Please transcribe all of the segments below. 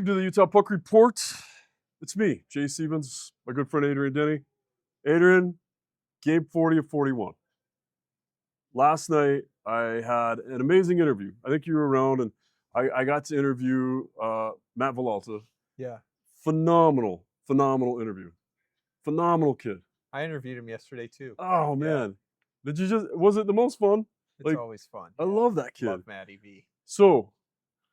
Welcome to the Utah Puck Report. It's me, Jay Stevens, my good friend Adrian Denny. Adrian, game 40 of 41. Last night, I had an amazing interview. I think you were around, and I got to interview Matt Villalta. Yeah. Phenomenal interview. Phenomenal kid. I interviewed him yesterday too. Oh, man. Was it the most fun? It's always fun. I love that kid. Love Matty V. So,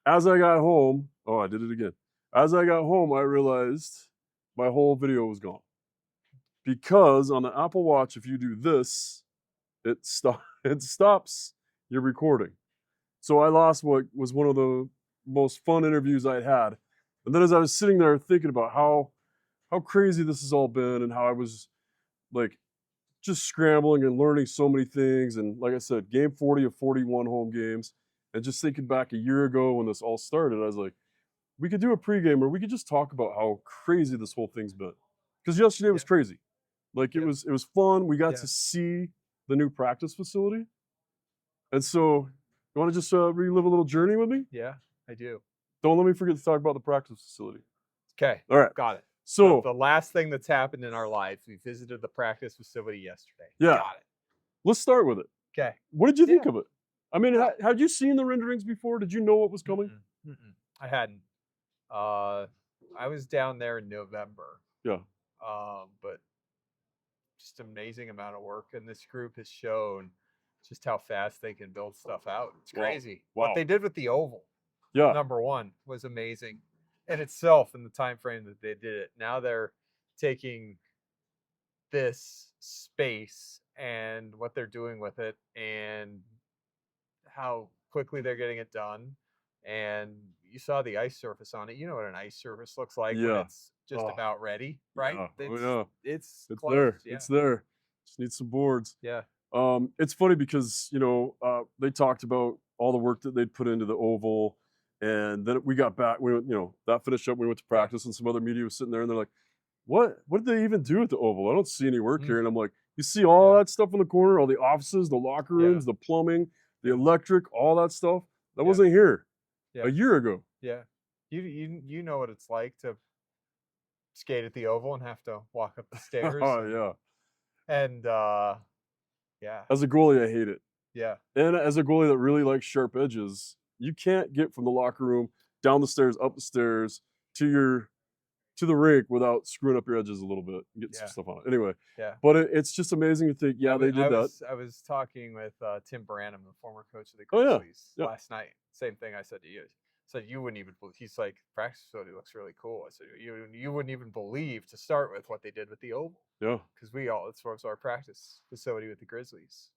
as I got home, I did it again. As I got home, I realized my whole video was gone. Because on the Apple Watch, if you do this, it stops your recording. So I lost what was one of the most fun interviews I'd had. And then as I was sitting there thinking about how crazy this has all been and how I was like just scrambling and learning so many things. And like I said, game 40 of 41 home games. And just thinking back a year ago when this all started, I was like, we could do a pregame or we could just talk about how crazy this whole thing's been. Because yesterday was crazy. Like it was fun. We got to see the new practice facility. And so you want to just relive a little journey with me? Yeah, I do. Don't let me forget to talk about the practice facility. Okay. All right. Got it. So the last thing that's happened in our lives, we visited the practice facility yesterday. Yeah. Got it. Let's start with it. Okay. What did you think of it? I mean, had you seen the renderings before? Did you know what was coming? I hadn't. I was down there in November. Yeah. But just amazing amount of work, and this group has shown just how fast they can build stuff out. It's crazy. Wow. What they did with the oval, number one, was amazing in itself in the time frame that they did it. Now they're taking this space and what they're doing with it and how quickly they're getting it done. And you saw the ice surface on it. You know what an ice surface looks like when it's just about ready, right? Yeah. It's close. There. Yeah. It's there. Just need some boards. Yeah. It's funny because, they talked about all the work that they'd put into the oval. And then we got back, that finished up. We went to practice and some other media was sitting there and they're like, what did they even do at the oval? I don't see any work here. And I'm like, you see all that stuff in the corner, all the offices, the locker rooms, the plumbing, the electric, all that stuff that wasn't here a year ago. Yeah. You know what it's like to skate at the oval and have to walk up the stairs. Oh, yeah. And as a goalie, I hate it. Yeah. And as a goalie that really likes sharp edges, you can't get from the locker room down the stairs, up the stairs to the rink without screwing up your edges a little bit and getting some stuff on it. Anyway, but it's just amazing to think, they did that. I was talking with Tim Branham, the former coach of the Grizzlies, last night. Same thing I said to you. So you wouldn't even believe. He's like, practice facility looks really cool. I said, you wouldn't even believe to start with what they did with the oval. Yeah. Because it was our practice facility with the Grizzlies,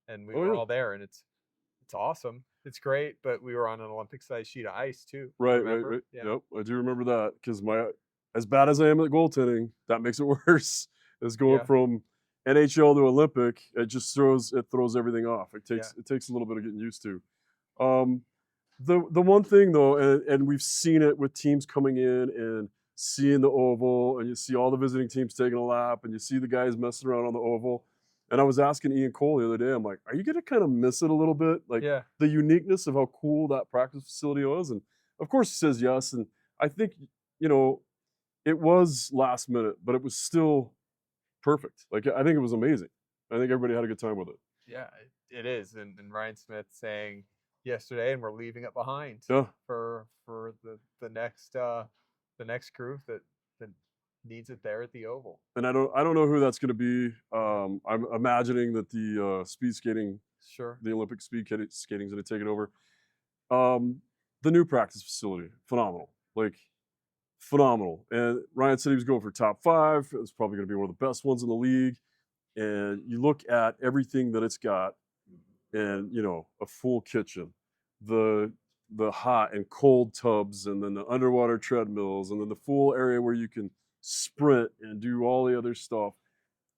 and we were all there, and it's awesome. It's great, but we were on an Olympic-sized sheet of ice too. Right. Yeah. Yep, I do remember that because as bad as I am at goaltending, that makes it worse. Is going from NHL to Olympic, it just throws everything off. It takes a little bit of getting used to. The one thing though, and we've seen it with teams coming in and seeing the oval, and you see all the visiting teams taking a lap, and you see the guys messing around on the oval. And I was asking Ian Cole the other day, I'm like, are you going to kind of miss it a little bit? Like the uniqueness of how cool that practice facility was? And of course he says yes. And I think, it was last minute, but it was still perfect. Like, I think it was amazing. I think everybody had a good time with it. Yeah, it is. And Ryan Smith saying yesterday, and we're leaving it behind for the next group that needs it there at the oval. And I don't know who that's going to be. I'm imagining that the speed skating, the Olympic speed skating is going to take it over. The new practice facility, phenomenal, phenomenal. And Ryan said he was going for top 5. It was probably going to be one of the best ones in the league. And you look at everything that it's got, and a full kitchen, the hot and cold tubs, and then the underwater treadmills, and then the full area where you can sprint and do all the other stuff.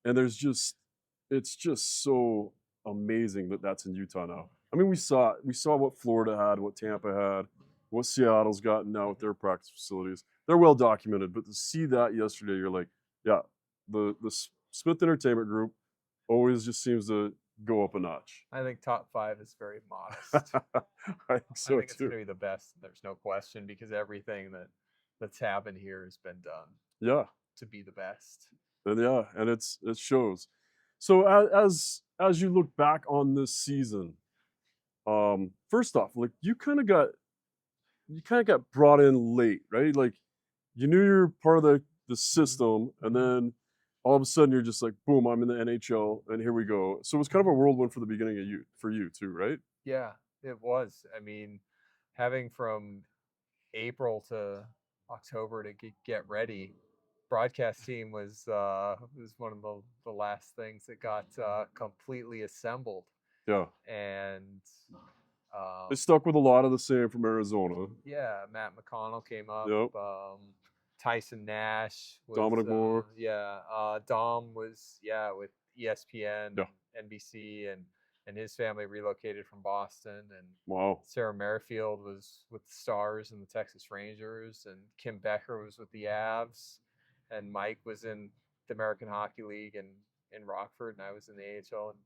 And it's just so amazing that that's in Utah now. I mean, we saw what Florida had, what Tampa had, what Seattle's gotten now with their practice facilities. They're well documented, but to see that yesterday, you're like, the Smith Entertainment Group always just seems to go up a notch. I think top 5 is very modest. I think so it's going to be the best. There's no question, because everything that that's happened here has been done. Yeah. To be the best. And it shows. So as you look back on this season, first off, like you kind of got brought in late, right? Like you knew you were part of the system, and then all of a sudden you're just like, boom, I'm in the NHL, and here we go. So it was kind of a whirlwind for the beginning for you too, right? Yeah, it was. I mean, having from April to October to get ready, broadcast team was one of the last things that got completely assembled. Yeah. And they stuck with a lot of the same from Arizona. Yeah, Matt McConnell came up. Yep. Tyson Nash was, Dominic Moore. Dom was with ESPN, yeah. NBC, and his family relocated from Boston. And wow. Sarah Merrifield was with the Stars and the Texas Rangers, and Kim Becker was with the Avs, and Mike was in the American Hockey League in Rockford, and I was in the AHL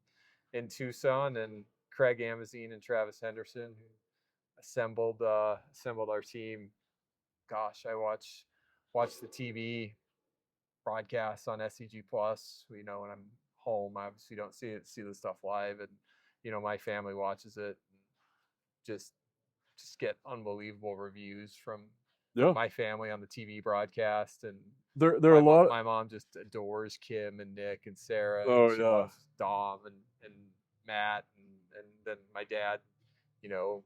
in Tucson, and Craig Amazine and Travis Henderson who assembled our team. Gosh, I watch the TV broadcasts on SCG Plus. When I'm home, I obviously don't see the stuff live, and my family watches it. And just get unbelievable reviews from my family on the TV broadcast, and there are a lot. My mom just adores Kim and Nick and Sarah. Oh, and she loves Dom and Matt, and then my dad, a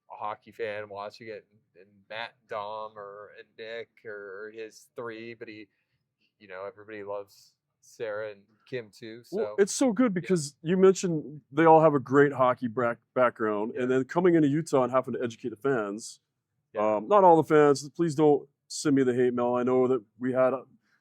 hockey fan watching it, and Matt and Dom and Nick or his three, but everybody loves Sarah and Kim too. So well, it's so good because you mentioned they all have a great hockey background, and then coming into Utah and having to educate the fans. Not all the fans. Please don't send me the hate mail. I know that we had.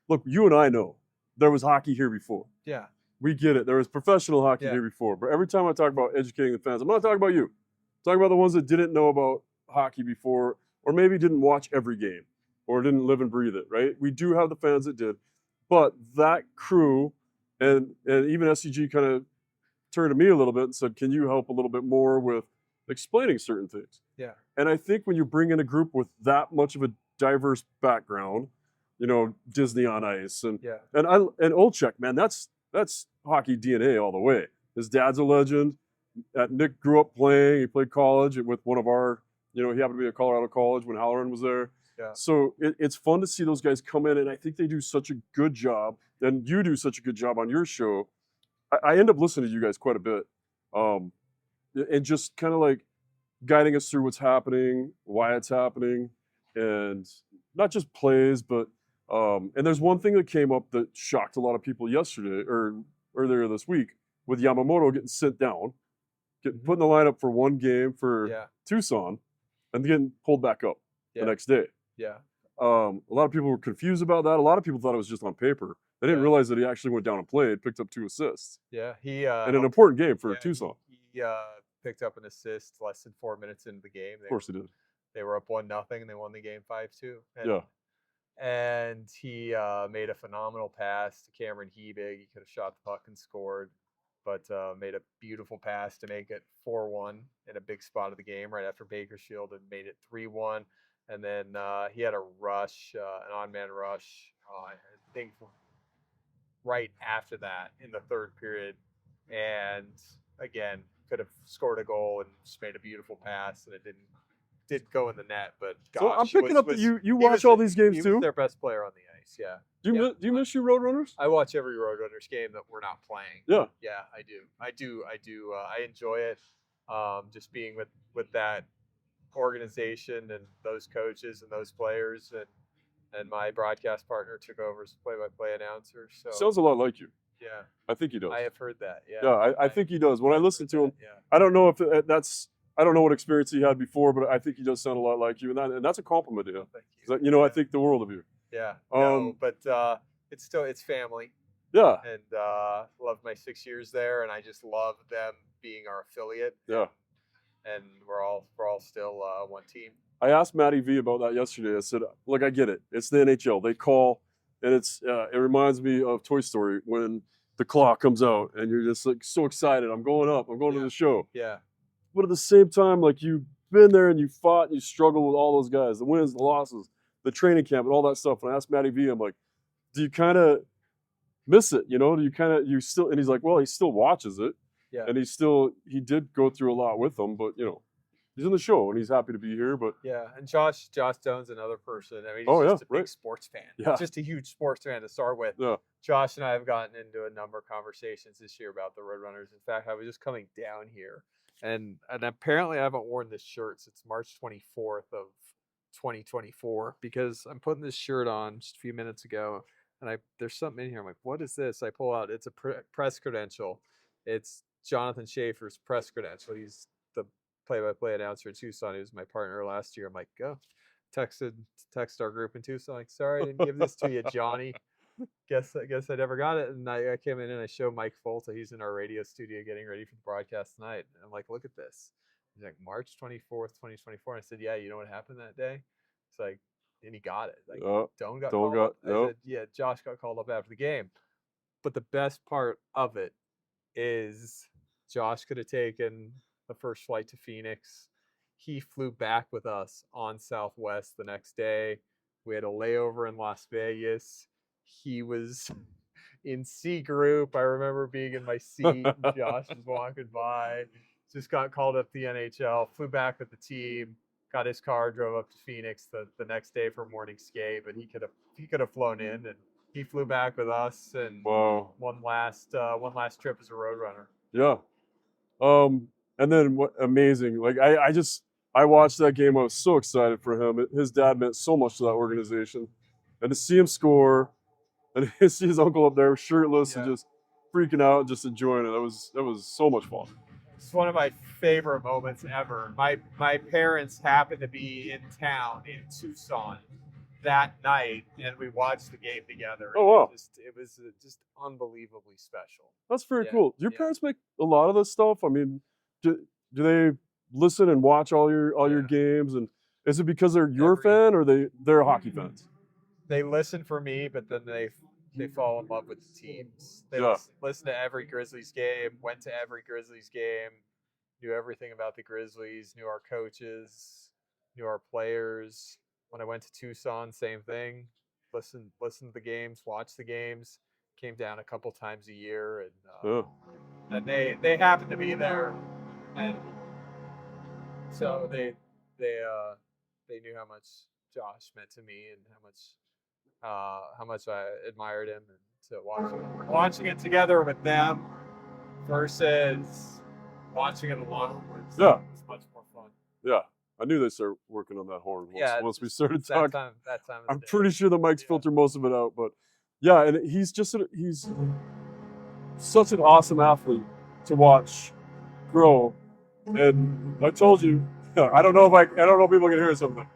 Look, you and I know there was hockey here before. Yeah. We get it. There was professional hockey here before. But every time I talk about educating the fans, I'm not talking about you. I'm talking about the ones that didn't know about hockey before, or maybe didn't watch every game, or didn't live and breathe it, right? We do have the fans that did. But that crew, and even SCG kind of turned to me a little bit and said, can you help a little bit more with explaining certain things? Yeah. And I think when you bring in a group with that much of a diverse background, Disney on Ice, and Olchek, man, that's hockey DNA all the way. His dad's a legend. Nick grew up playing. He played college with one of our, he happened to be at Colorado College when Halloran was there. Yeah. So it's fun to see those guys come in, and I think they do such a good job, and you do such a good job on your show. I end up listening to you guys quite a bit, and just kind of like guiding us through what's happening, why it's happening, and not just plays, but and there's one thing that came up that shocked a lot of people yesterday or earlier this week with Yamamoto getting sent down, getting put in the lineup for one game for Tucson, and getting pulled back up the next day. Yeah. A lot of people were confused about that. A lot of people thought it was just on paper. They didn't realize that he actually went down and played, picked up 2 assists. Yeah, he and an important game for Tucson. He picked up an assist less than 4 minutes into the game. Of course he did. They were up 1-0, and they won the game 5-2. And he made a phenomenal pass to Cameron Hebig. He could have shot the puck and scored, but made a beautiful pass to make it 4-1 in a big spot of the game right after Bakersfield had made it 3-1. And then he had a rush, an on-man rush, I think right after that in the third period. And again, could have scored a goal and just made a beautiful pass, and it did go in the net. But gosh, so I'm picking up that you watch all these games too. He was their best player on the ice. Yeah. Do you miss your Roadrunners? I watch every Roadrunners game that we're not playing. Yeah. Yeah, I do. I enjoy it. Just being with that organization and those coaches and those players, and my broadcast partner took over as play-by-play announcer. So sounds a lot like you. Yeah, I think he does. I have heard that. Yeah, yeah, I think he does. When I listen to him, I don't know if I don't know what experience he had before, but I think he does sound a lot like you, and that's a compliment to him. Thank you. I think the world of you. Yeah. But it's family. Yeah. And loved my 6 years there, and I just love them being our affiliate. Yeah. And we're all still one team. I asked Matty V about that yesterday. I said, look, I get it. It's the NHL. They call, and it reminds me of Toy Story when the clock comes out and you're just like so excited. I'm going up. I'm going to the show. Yeah. But at the same time, like you've been there and you fought and you struggled with all those guys, the wins, the losses, the training camp and all that stuff. And I asked Matty V, I'm like, do you kind of miss it? You know, do you still? And he's like, well, he still watches it, and he did go through a lot with them, but you know, he's in the show and he's happy to be here. But yeah, and Josh Jones, another person. I mean, he's just a big sports fan. Yeah, just a huge sports fan to start with. Yeah. Josh and I have gotten into a number of conversations this year about the Roadrunners. In fact, I was just coming down here, and apparently I haven't worn this shirt since March 24th of 2024 because I'm putting this shirt on just a few minutes ago, and there's something in here. I'm like, what is this? I pull out. It's a press credential. It's Jonathan Schaefer's press credential. He's the play-by-play announcer in Tucson. He was my partner last year. I'm like, go. Text our group in Tucson. Like, sorry, I didn't give this to you, Johnny. Guess I never got it. And I came in and I showed Mike Folta. He's in our radio studio getting ready for the broadcast tonight. And I'm like, look at this. He's like, March 24th, 2024. And I said, yeah, you know what happened that day? It's like, and he got it. Like, Doan got called up. I said, yeah, Josh got called up after the game. But the best part of it is Josh could have taken the first flight to Phoenix. He flew back with us on Southwest the next day. We had a layover in Las Vegas. He was in C group. I remember being in my seat. Josh was walking by. Just got called up to the NHL. Flew back with the team. Got his car. Drove up to Phoenix the next day for morning skate. But he could have flown in, and he flew back with us. And one last trip as a Roadrunner. Yeah. And then what amazing. Like I watched that game. I was so excited for him. His dad meant so much to that organization, and to see him score, and to see his uncle up there shirtless and just freaking out, just enjoying it. That was so much fun. It's one of my favorite moments ever. My parents happened to be in town in Tucson that night, and we watched the game together. Oh wow! It was just unbelievably special. That's very cool. Do your parents make a lot of this stuff? I mean, do they listen and watch all your games? And is it because they're your fan or they're hockey fans? They listen for me, but then they fall in love with the teams. They listen to every Grizzlies game, went to every Grizzlies game, knew everything about the Grizzlies, knew our coaches, knew our players. When I went to Tucson, same thing. Listened to the games, watched the games. Came down a couple times a year, and they happened to be there, and so they knew how much Josh meant to me and how much I admired him, and so watching it together with them versus watching it alone was much more fun. Yeah. I knew they'd start working on that horn once we started talking. That time I'm pretty sure the mics filter most of it out, but yeah, and he's such an awesome athlete to watch grow. And I told you, I don't know if people can hear something,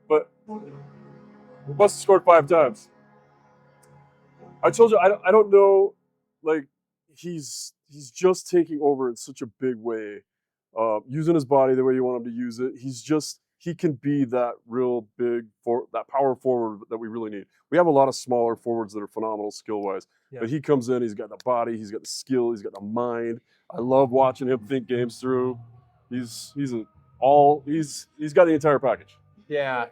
but we must have scored 5 times. I told you, I don't know, like he's just taking over in such a big way. Using his body the way you want him to use it. He can be that real big, that power forward that we really need. We have a lot of smaller forwards that are phenomenal skill-wise, but he comes in, he's got the body, he's got the skill, he's got the mind. I love watching him think games through. He's got the entire package. Yeah,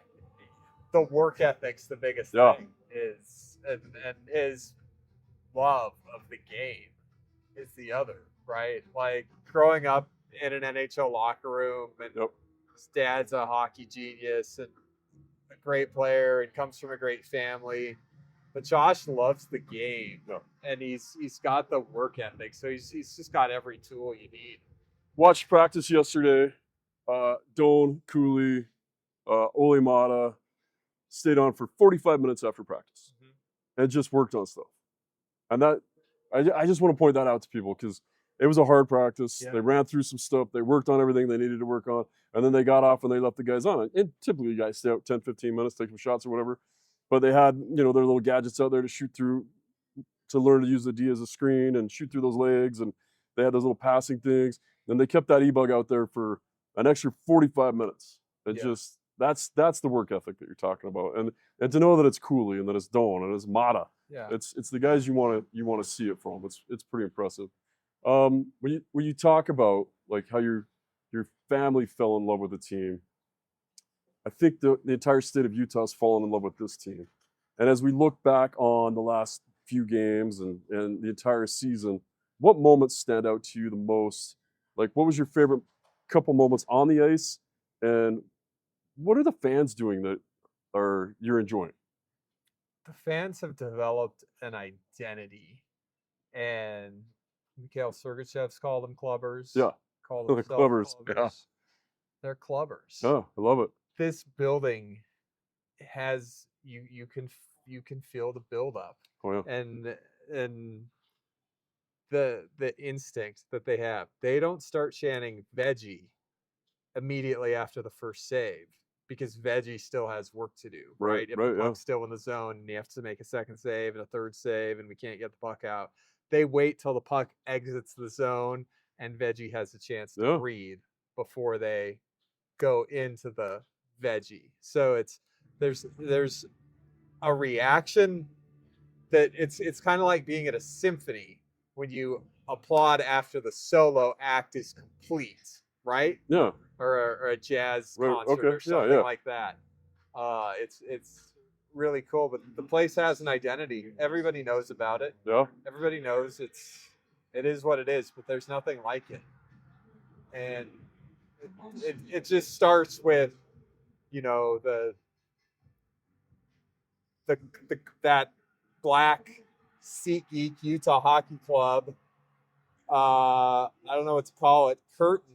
the work ethic's the biggest thing and his love of the game is the other, right? Like growing up in an NHL locker room, and his dad's a hockey genius and a great player and comes from a great family. But Josh loves the game, and he's got the work ethic, so he's just got every tool you need. Watched practice yesterday. Doan, Cooley, Ole Mata stayed on for 45 minutes after practice and just worked on stuff. And that I just want to point that out to people because it was a hard practice. They ran through some stuff. They worked on everything they needed to work on. And then they got off and they left the guys on. And typically you guys stay out 10, 15 minutes, take some shots or whatever. But they had, their little gadgets out there to shoot through, to learn to use the D as a screen and shoot through those legs. And they had those little passing things. And they kept that e-bug out there for an extra 45 minutes. And just, that's the work ethic that you're talking about. And to know that it's Cooley and that it's Doan and it's Mata. Yeah. It's the guys you want to see it from. It's pretty impressive. When you talk about like how your family fell in love with the team, I think the entire state of Utah has fallen in love with this team. And as we look back on the last few games and the entire season, what moments stand out to you the most? Like, what was your favorite couple moments on the ice? And what are the fans doing that you're enjoying? The fans have developed an identity, and Mikhail Sergachev's called them clubbers. Yeah, Call the themselves clubbers. clubbers. Yeah. They're clubbers. Oh, I love it. This building has you can feel the buildup. Oh yeah. And the instinct that they have. They don't start chanting veggie immediately after the first save because veggie still has work to do, right? If the puck's still in the zone and you have to make a second save and a third save and we can't get the puck out, they wait till the puck exits the zone and veggie has a chance to breathe before they go into the veggie. So there's a reaction that it's kind of like being at a symphony when you applaud after the solo act is complete, right? Yeah. Or a jazz concert or something like that. It's really cool, but the place has an identity. Everybody knows about it. Yeah. Everybody knows it is what it is, but there's nothing like it. And it just starts with, you know, that black SeatGeek Utah Hockey Club. I don't know what to call it. Curtain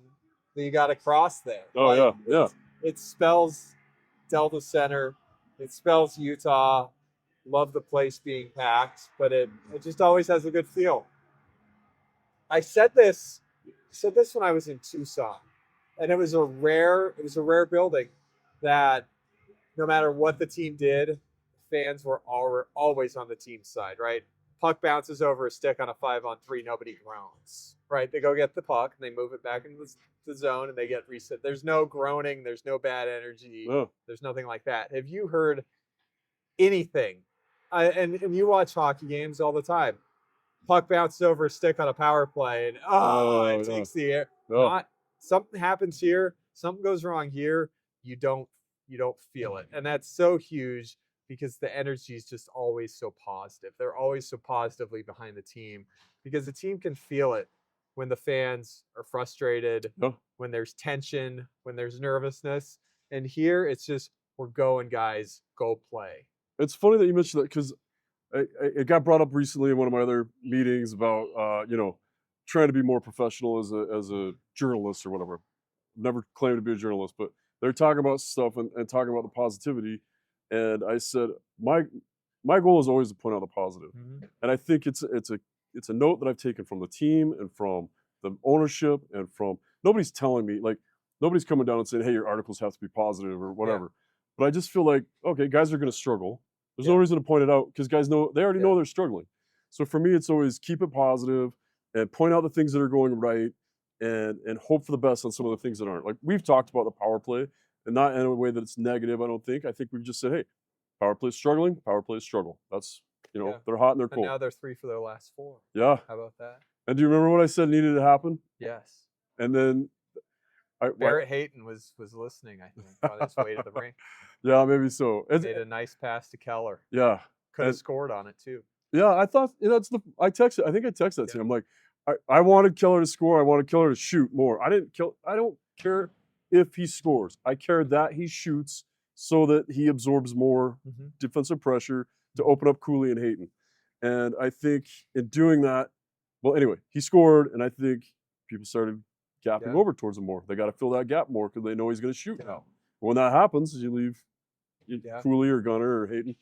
that you got across there. Oh, yeah. It spells Delta Center. It spells Utah. Love the place being packed, but it just always has a good feel. I said this when I was in Tucson, and it was a rare building that no matter what the team did, fans were always on the team's side, right? Puck bounces over a stick on a 5-on-3, nobody groans, right? They go get the puck and they move it back into the zone and they get reset. There's no groaning. There's no bad energy. Oh. There's nothing like that. Have you heard anything? And you watch hockey games all the time. Puck bounces over a stick on a power play and it takes the air. Something happens here. Something goes wrong here. You don't feel it. And that's so huge because the energy is just always so positive. They're always so positively behind the team because the team can feel it when the fans are frustrated, when there's tension, when there's nervousness. And here it's just, we're going, guys, go play. It's funny that you mentioned that because it got brought up recently in one of my other meetings about, trying to be more professional as a journalist or whatever. Never claimed to be a journalist, but they're talking about stuff and talking about the positivity. And I said, my goal is always to point out the positive. Mm-hmm. And I think it's a note that I've taken from the team and from the ownership and from, nobody's telling me, like, nobody's coming down and saying, hey, your articles have to be positive or whatever. Yeah. But I just feel like, okay, guys are going to struggle. There's no reason to point it out because guys they already know they're struggling. So for me, it's always keep it positive and point out the things that are going right and hope for the best on some of the things that aren't. Like we've talked about the power play and not in a way that it's negative, I don't think. I think we've just said, hey, power play is struggling, power play is struggle. That's, they're hot and they're cold. And now they're 3 for their last 4. Yeah. How about that? And do you remember what I said needed to happen? Yes. And then Barrett Hayton was listening, I think, on his way to the rink. Yeah, maybe so. Made a nice pass to Keller. Yeah. Could have scored on it too. Yeah, I thought I think I texted that to him. I'm like, I wanted Keller to score. I wanted Keller to shoot more. I don't care if he scores. I care that he shoots so that he absorbs more defensive pressure to open up Cooley and Hayton. And I think in doing that, well, anyway, he scored, and I think people started gapping over towards him more. They got to fill that gap more because they know he's going to shoot now. When that happens, you leave Cooley or Gunner or Hayton.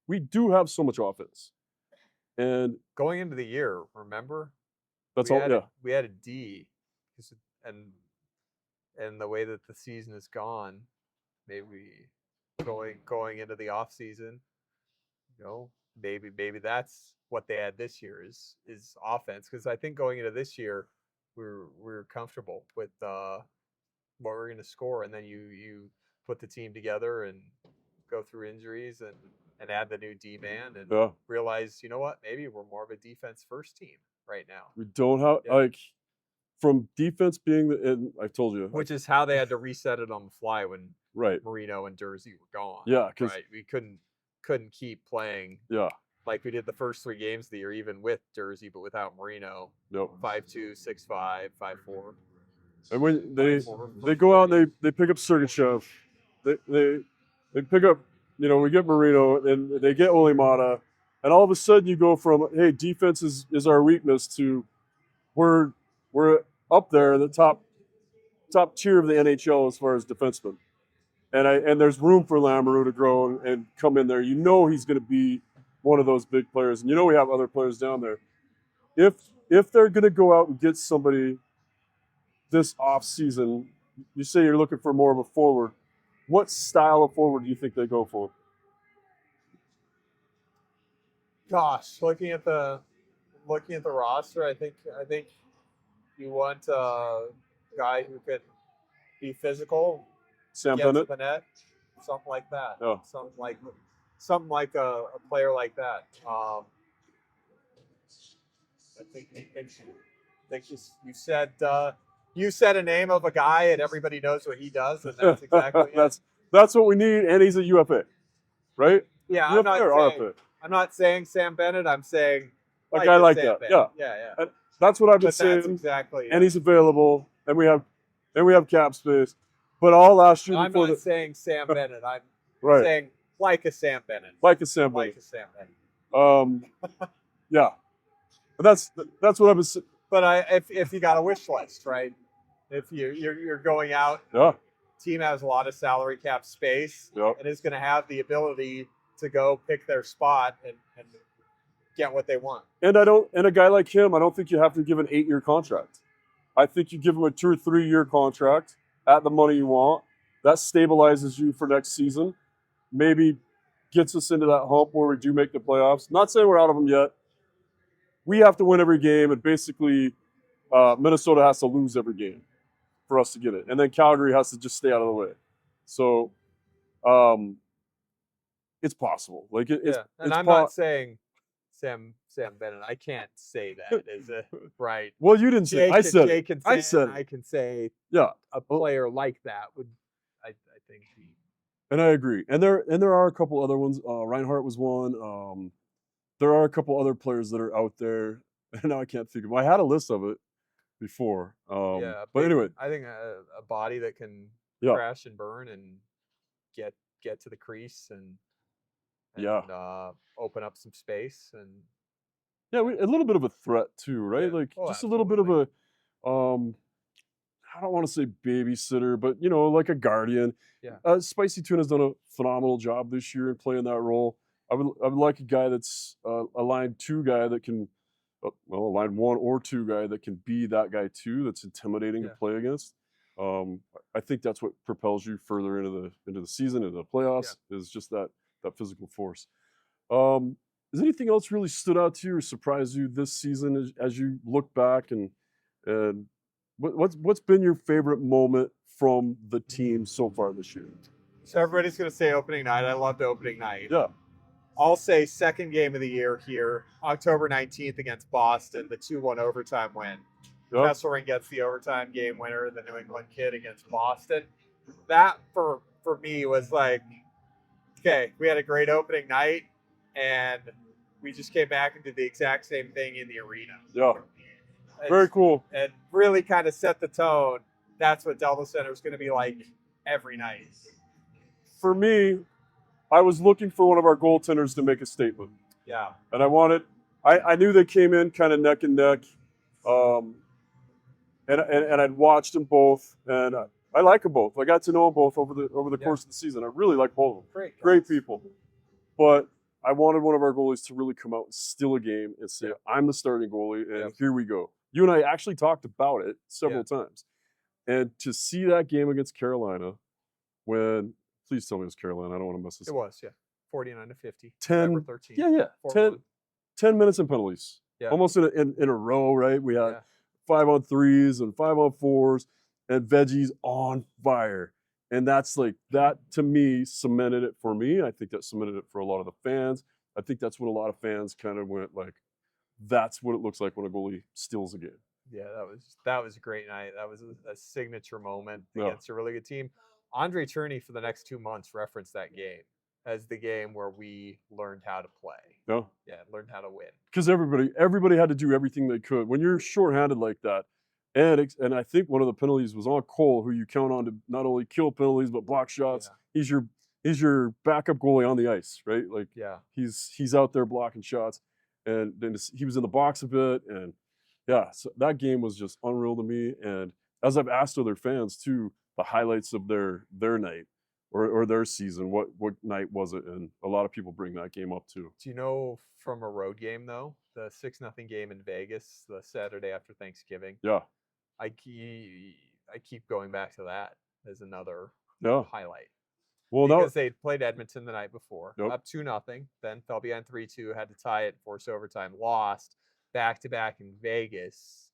We do have so much offense. And going into the year, remember? We had a D, and the way that the season has gone, maybe going into the off season, maybe that's what they had this year is offense. Because I think going into this year, we're comfortable with what we're going to score, and then you put the team together and go through injuries and add the new D-man and realize, you know what, maybe we're more of a defense first team right now. We don't have from defense being and I've told you, which is how they had to reset it on the fly when Right. Marino and Jersey were gone. Yeah, right. We couldn't keep playing. Yeah. Like we did the first 3 games of the year, even with Jersey, but without Marino. Nope. 5-2, 6-5, 5-4. And when they go out and they pick up Sergachev, they pick up, we get Marino and they get Olimata, and all of a sudden you go from, hey, defense is our weakness, to we're up there in the top tier of the NHL as far as defensemen. And there's room for Lamoureux to grow and come in there. He's going to be one of those big players, and we have other players down there. If they're going to go out and get somebody this off season, you say you're looking for more of a forward. What style of forward do you think they go for? Gosh, looking at the roster, I think you want a guy who could be physical, Sam get Bennett, to the net, something like that. Oh. Something like a player like that. I think you said a name of a guy, and everybody knows what he does, and that's exactly it. That's what we need, and he's a UFA, right? Yeah, UFA I'm not saying Sam Bennett. I'm saying a guy like that. Bennett. Yeah. And that's what I've been saying. That's exactly. And he's available, and we have cap space. But all last year, I'm not saying Sam Bennett. I'm right. saying like a Sam Bennett. Like a Sam Bennett. Yeah. But that's what I was. But if you got a wish list, right? If you're going out, team has a lot of salary cap space, and is going to have the ability to go pick their spot and get what they want. And a guy like him, I don't think you have to give an 8-year contract. I think you give him a 2 or 3-year contract at the money you want. That stabilizes you for next season. Maybe gets us into that hump where we do make the playoffs. Not saying we're out of them yet. We have to win every game, and basically Minnesota has to lose every game for us to get it. And then Calgary has to just stay out of the way. So it's possible. And I'm not saying Sam Bennett. I can't say that. Is it right? Well, you didn't say. I said. I can say. Yeah, a player like that would. I think. And I agree. And there are a couple other ones. Reinhardt was one. There are a couple other players that are out there, and now I can't think of them. I had a list of it before. But anyway, I think a body that can crash and burn and get to the crease and open up some space and a little bit of a threat too, right? Just a little bit of a I don't want to say babysitter, but like a guardian. Yeah. Spicy Tuna's done a phenomenal job this year in playing that role. I would like a guy that's a line 2 guy that can, a line 1 or 2 guy that can be that guy too. That's intimidating to play against. I think that's what propels you further into the season, into the playoffs. Is just that physical force. Has anything else really stood out to you or surprised you this season as you look back and what's been your favorite moment from the team so far this year? So everybody's going to say opening night. I loved opening night. Yeah. I'll say second game of the year here, October 19th against Boston, the 2-1 overtime win. Yep. Kesselring gets the overtime game winner, the New England kid against Boston. That, for me, was like, okay, we had a great opening night, and we just came back and did the exact same thing in the arena. Yeah. Very cool. And really kind of set the tone. That's what Delta Center is going to be like every night. For me, I was looking for one of our goaltenders to make a statement. Yeah. And I knew they came in kind of neck and neck. And I'd watched them both, and I like them both. I got to know them both over the course of the season. I really like both of them. Great people. But I wanted one of our goalies to really come out and steal a game and say, I'm the starting goalie, and here we go. You and I actually talked about it several times. And to see that game against Carolina, please tell me it was Carolina. I don't want to mess this up. It was, 49-50. 10, 13. Yeah. 10 minutes in penalties. Yeah. Almost in a row, right? We had 5-on-3s and 5-on-4s and veggies on fire. And that's that to me cemented it for me. I think that cemented it for a lot of the fans. I think that's what a lot of fans kind of went that's what it looks like when a goalie steals a game. Yeah, that was a great night. That was a signature moment against a really good team. Andre Turney for the next 2 months referenced that game as the game where we learned how to play. Yeah. Yeah, learned how to win. Because everybody had to do everything they could. When you're shorthanded like that, and I think one of the penalties was on Cole, who you count on to not only kill penalties but block shots. Yeah. He's your backup goalie on the ice, right? Like, yeah, he's out there blocking shots, and then he was in the box a bit, and yeah, so that game was just unreal to me. And as I've asked other fans too, the highlights of their night or their season, what night was it? And a lot of people bring that game up too. Do you know from a road game though, the 6-0 game in Vegas, the Saturday after Thanksgiving? Yeah, I keep going back to that as another highlight. Well, because they played Edmonton the night before, Yep. up 2-0, then fell behind 3-2, had to tie it, forced overtime, lost back-to-back in Vegas.